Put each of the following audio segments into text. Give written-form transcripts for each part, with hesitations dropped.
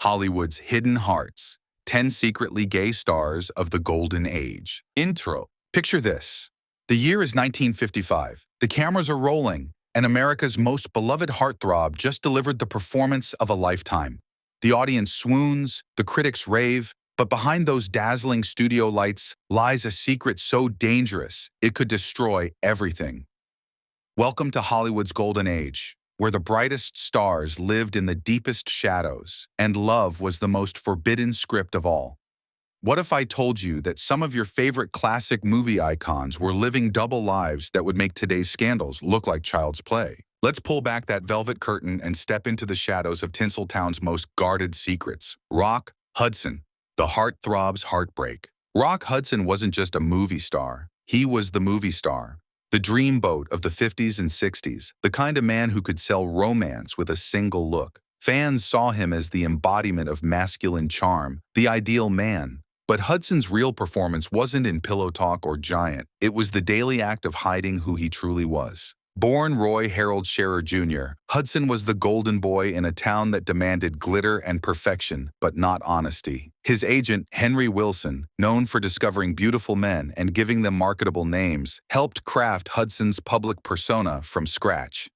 Hollywood's Hidden Hearts, 10 Secretly Gay Stars of the Golden Age. Intro. Picture this. The year is 1955. The cameras are rolling, and America's most beloved heartthrob just delivered the performance of a lifetime. The audience swoons, the critics rave, but behind those dazzling studio lights lies a secret so dangerous it could destroy everything. Welcome to Hollywood's Golden Age, where the brightest stars lived in the deepest shadows, and love was the most forbidden script of all. What if I told you that some of your favorite classic movie icons were living double lives that would make today's scandals look like child's play? Let's pull back that velvet curtain and step into the shadows of Tinseltown's most guarded secrets. Rock Hudson, the heartthrob's heartbreak. Rock Hudson wasn't just a movie star. He was the movie star. The dreamboat of the 50s and 60s, the kind of man who could sell romance with a single look. Fans saw him as the embodiment of masculine charm, the ideal man. But Hudson's real performance wasn't in pillow talk or giant. It was the daily act of hiding who he truly was. Born Roy Harold Scherer Jr., Hudson was the golden boy in a town that demanded glitter and perfection, but not honesty. His agent, Henry Wilson, known for discovering beautiful men and giving them marketable names, helped craft Hudson's public persona from scratch.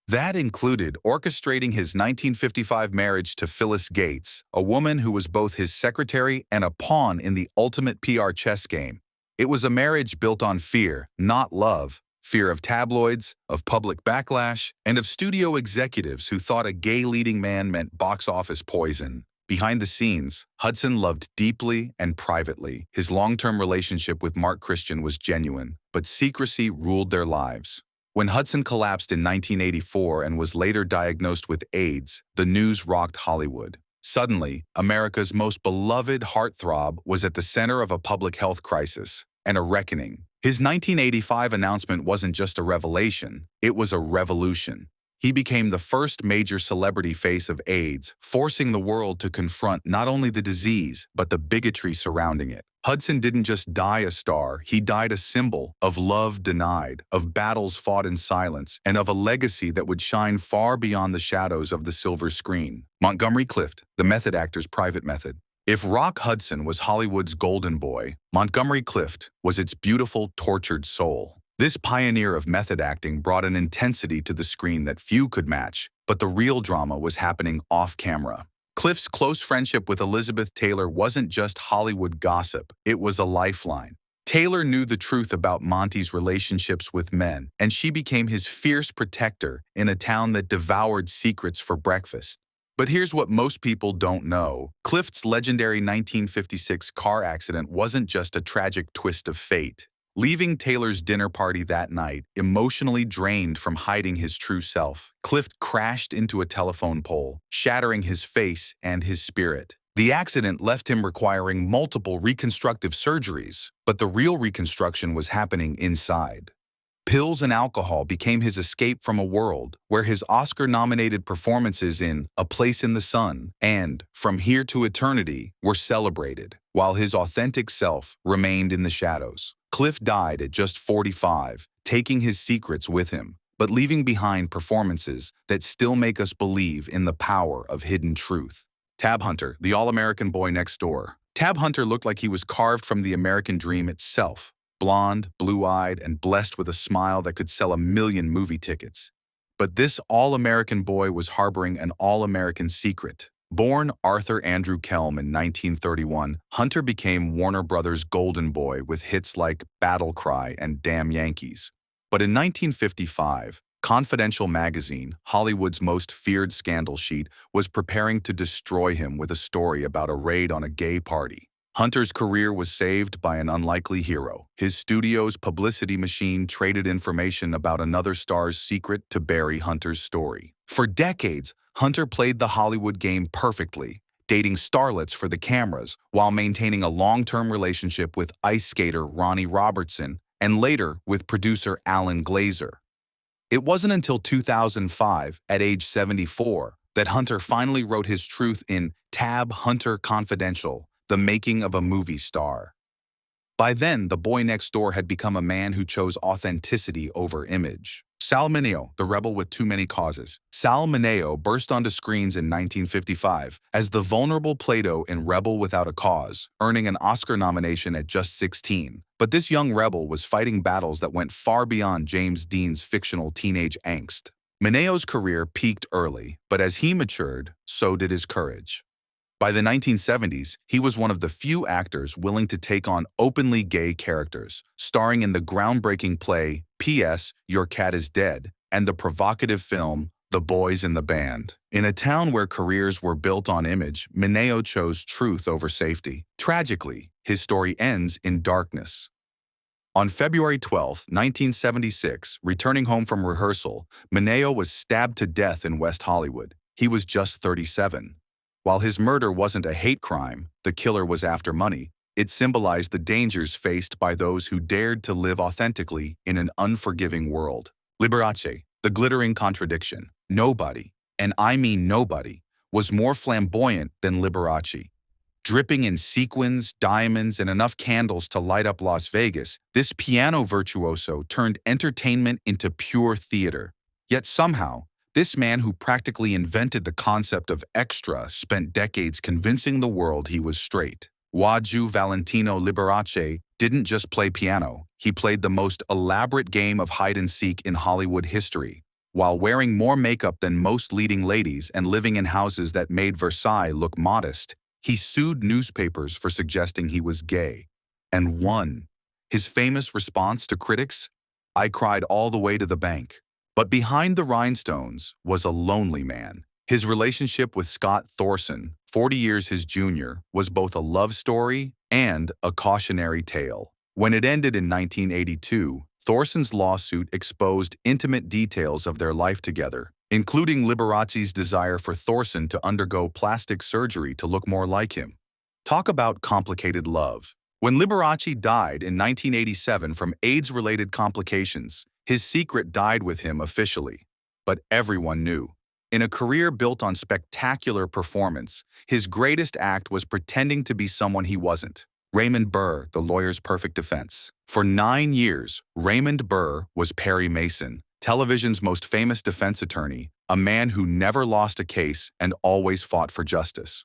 That included orchestrating his 1955 marriage to Phyllis Gates, a woman who was both his secretary and a pawn in the ultimate PR chess game. It was a marriage built on fear, not love. Fear of tabloids, of public backlash, and of studio executives who thought a gay leading man meant box office poison. Behind the scenes, Hudson loved deeply and privately. His long-term relationship with Mark Christian was genuine, but secrecy ruled their lives. When Hudson collapsed in 1984 and was later diagnosed with AIDS, the news rocked Hollywood. Suddenly, America's most beloved heartthrob was at the center of a public health crisis and a reckoning. His 1985 announcement wasn't just a revelation, it was a revolution. He became the first major celebrity face of AIDS, forcing the world to confront not only the disease, but the bigotry surrounding it. Hudson didn't just die a star, he died a symbol of love denied, of battles fought in silence, and of a legacy that would shine far beyond the shadows of the silver screen. Montgomery Clift, the method actor's private method. If Rock Hudson was Hollywood's golden boy, Montgomery Clift was its beautiful, tortured soul. This pioneer of method acting brought an intensity to the screen that few could match, but the real drama was happening off-camera. Clift's close friendship with Elizabeth Taylor wasn't just Hollywood gossip, it was a lifeline. Taylor knew the truth about Monty's relationships with men, and she became his fierce protector in a town that devoured secrets for breakfast. But here's what most people don't know. Clift's legendary 1956 car accident wasn't just a tragic twist of fate. Leaving Taylor's dinner party that night, emotionally drained from hiding his true self, Clift crashed into a telephone pole, shattering his face and his spirit. The accident left him requiring multiple reconstructive surgeries, but the real reconstruction was happening inside. Pills and alcohol became his escape from a world where his Oscar-nominated performances in A Place in the Sun and From Here to Eternity were celebrated, while his authentic self remained in the shadows. Clift died at just 45, taking his secrets with him, but leaving behind performances that still make us believe in the power of hidden truth. Tab Hunter, the all-American boy next door. Tab Hunter looked like he was carved from the American dream itself. Blonde, blue-eyed, and blessed with a smile that could sell 1 million movie tickets. But this all-American boy was harboring an all-American secret. Born Arthur Andrew Kelm in 1931, Hunter became Warner Brothers' golden boy with hits like Battle Cry and Damn Yankees. But in 1955, Confidential magazine, Hollywood's most feared scandal sheet, was preparing to destroy him with a story about a raid on a gay party. Hunter's career was saved by an unlikely hero. His studio's publicity machine traded information about another star's secret to bury Hunter's story. For decades, Hunter played the Hollywood game perfectly, dating starlets for the cameras while maintaining a long-term relationship with ice skater Ronnie Robertson and later with producer Alan Glazer. It wasn't until 2005, at age 74, that Hunter finally wrote his truth in Tab Hunter Confidential, The Making of a Movie Star. By then, the boy next door had become a man who chose authenticity over image. Sal Mineo, the rebel with too many causes. Sal Mineo burst onto screens in 1955 as the vulnerable Plato in Rebel Without a Cause, earning an Oscar nomination at just 16. But this young rebel was fighting battles that went far beyond James Dean's fictional teenage angst. Mineo's career peaked early, but as he matured, so did his courage. By the 1970s, he was one of the few actors willing to take on openly gay characters, starring in the groundbreaking play P.S. Your Cat is Dead and the provocative film The Boys in the Band. In a town where careers were built on image, Mineo chose truth over safety. Tragically, his story ends in darkness. On February 12, 1976, returning home from rehearsal, Mineo was stabbed to death in West Hollywood. He was just 37. While his murder wasn't a hate crime, the killer was after money. It symbolized the dangers faced by those who dared to live authentically in an unforgiving world. Liberace, the glittering contradiction. Nobody, and I mean nobody, was more flamboyant than Liberace. Dripping in sequins, diamonds, and enough candles to light up Las Vegas, this piano virtuoso turned entertainment into pure theater. Yet somehow, this man who practically invented the concept of extra spent decades convincing the world he was straight. Waju Valentino Liberace didn't just play piano, he played the most elaborate game of hide-and-seek in Hollywood history. While wearing more makeup than most leading ladies and living in houses that made Versailles look modest, he sued newspapers for suggesting he was gay, and won. His famous response to critics? "I cried all the way to the bank." But behind the rhinestones was a lonely man. His relationship with Scott Thorson, 40 years his junior, was both a love story and a cautionary tale. When it ended in 1982, Thorson's lawsuit exposed intimate details of their life together, including Liberace's desire for Thorson to undergo plastic surgery to look more like him. Talk about complicated love. When Liberace died in 1987 from AIDS-related complications, his secret died with him officially. But everyone knew. In a career built on spectacular performance, his greatest act was pretending to be someone he wasn't. Raymond Burr, the lawyer's perfect defense. For 9 years, Raymond Burr was Perry Mason, television's most famous defense attorney, a man who never lost a case and always fought for justice.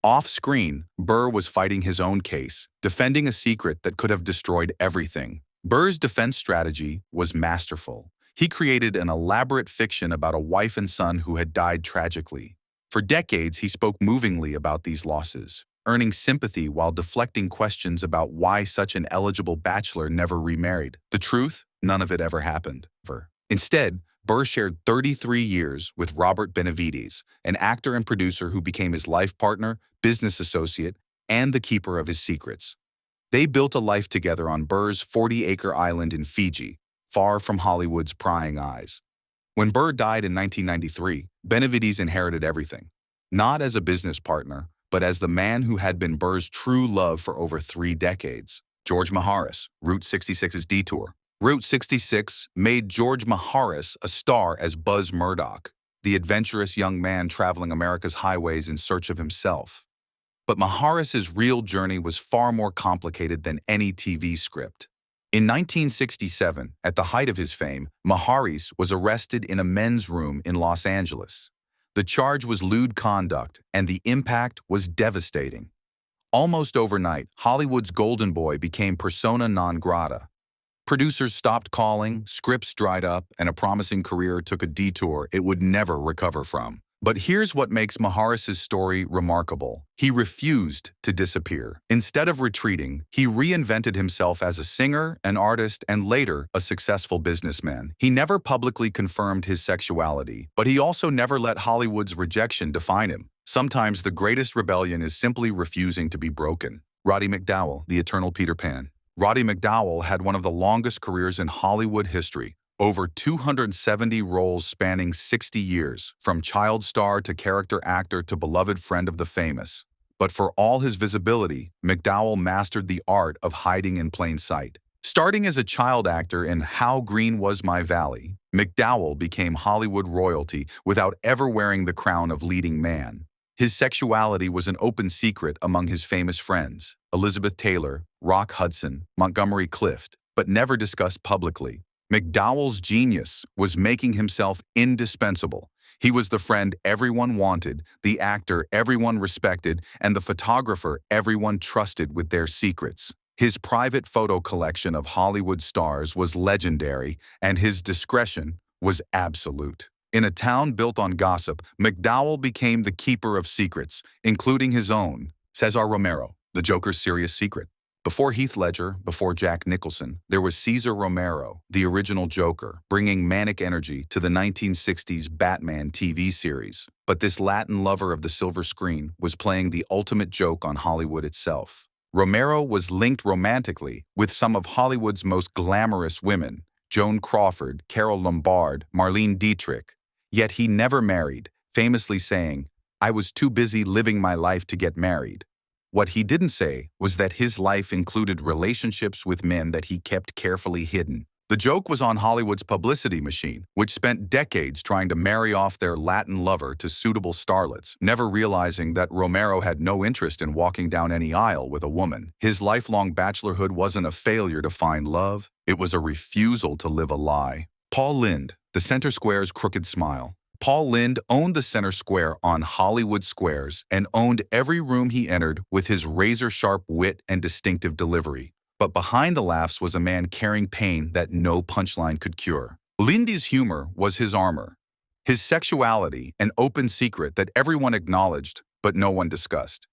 Off-screen, Burr was fighting his own case, defending a secret that could have destroyed everything. Burr's defense strategy was masterful. He created an elaborate fiction about a wife and son who had died tragically. For decades, he spoke movingly about these losses, earning sympathy while deflecting questions about why such an eligible bachelor never remarried. The truth? None of it ever happened. Instead, Burr shared 33 years with Robert Benavides, an actor and producer who became his life partner, business associate, and the keeper of his secrets. They built a life together on Burr's 40-acre island in Fiji, far from Hollywood's prying eyes. When Burr died in 1993, Benavides inherited everything, not as a business partner, but as the man who had been Burr's true love for over 3 decades. George Maharis, Route 66's Detour. Route 66 made George Maharis a star as Buzz Murdoch, the adventurous young man traveling America's highways in search of himself. But Maharis's real journey was far more complicated than any TV script. In 1967, at the height of his fame, Maharis was arrested in a men's room in Los Angeles. The charge was lewd conduct, and the impact was devastating. Almost overnight, Hollywood's golden boy became persona non grata. Producers stopped calling, scripts dried up, and a promising career took a detour it would never recover from. But here's what makes Maharis's story remarkable. He refused to disappear. Instead of retreating, he reinvented himself as a singer, an artist, and later, a successful businessman. He never publicly confirmed his sexuality, but he also never let Hollywood's rejection define him. Sometimes the greatest rebellion is simply refusing to be broken. Roddy McDowall, the eternal Peter Pan. Roddy McDowall had one of the longest careers in Hollywood history. Over 270 roles spanning 60 years, from child star to character actor to beloved friend of the famous. But for all his visibility, McDowall mastered the art of hiding in plain sight. Starting as a child actor in How Green Was My Valley, McDowall became Hollywood royalty without ever wearing the crown of leading man. His sexuality was an open secret among his famous friends, Elizabeth Taylor, Rock Hudson, Montgomery Clift, but never discussed publicly. McDowall's genius was making himself indispensable. He was the friend everyone wanted, the actor everyone respected, and the photographer everyone trusted with their secrets. His private photo collection of Hollywood stars was legendary, and his discretion was absolute. In a town built on gossip, McDowall became the keeper of secrets, including his own, Cesar Romero, the Joker's serious secret. Before Heath Ledger, before Jack Nicholson, there was Cesar Romero, the original Joker, bringing manic energy to the 1960s Batman TV series. But this Latin lover of the silver screen was playing the ultimate joke on Hollywood itself. Romero was linked romantically with some of Hollywood's most glamorous women, Joan Crawford, Carole Lombard, Marlene Dietrich. Yet he never married, famously saying, "I was too busy living my life to get married." What he didn't say was that his life included relationships with men that he kept carefully hidden. The joke was on Hollywood's publicity machine, which spent decades trying to marry off their Latin lover to suitable starlets, never realizing that Romero had no interest in walking down any aisle with a woman. His lifelong bachelorhood wasn't a failure to find love, it was a refusal to live a lie. Paul Lynde, the Center Square's crooked smile. Paul Lynde owned the Center Square on Hollywood Squares and owned every room he entered with his razor-sharp wit and distinctive delivery. But behind the laughs was a man carrying pain that no punchline could cure. Lynde's humor was his armor, his sexuality an open secret that everyone acknowledged but no one discussed.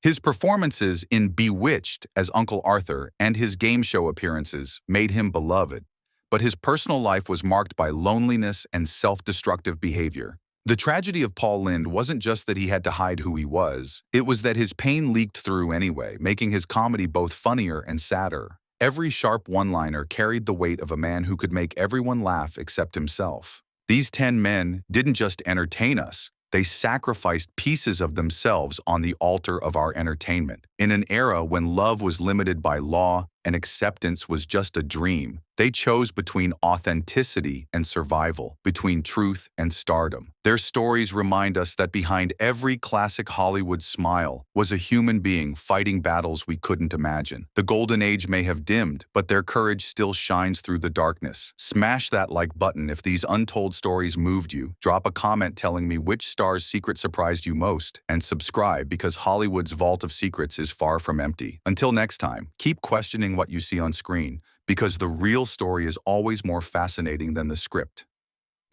His performances in Bewitched as Uncle Arthur and his game show appearances made him beloved. But his personal life was marked by loneliness and self-destructive behavior. The tragedy of Paul Lynde wasn't just that he had to hide who he was, it was that his pain leaked through anyway, making his comedy both funnier and sadder. Every sharp one-liner carried the weight of a man who could make everyone laugh except himself. These 10 men didn't just entertain us, they sacrificed pieces of themselves on the altar of our entertainment. In an era when love was limited by law and acceptance was just a dream, they chose between authenticity and survival, between truth and stardom. Their stories remind us that behind every classic Hollywood smile was a human being fighting battles we couldn't imagine. The golden age may have dimmed, but their courage still shines through the darkness. Smash that like button if these untold stories moved you. Drop a comment telling me which star's secret surprised you most. And subscribe because Hollywood's vault of secrets is far from empty. Until next time, keep questioning what you see on screen, because the real story is always more fascinating than the script.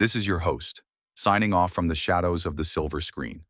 This is your host, signing off from the shadows of the silver screen.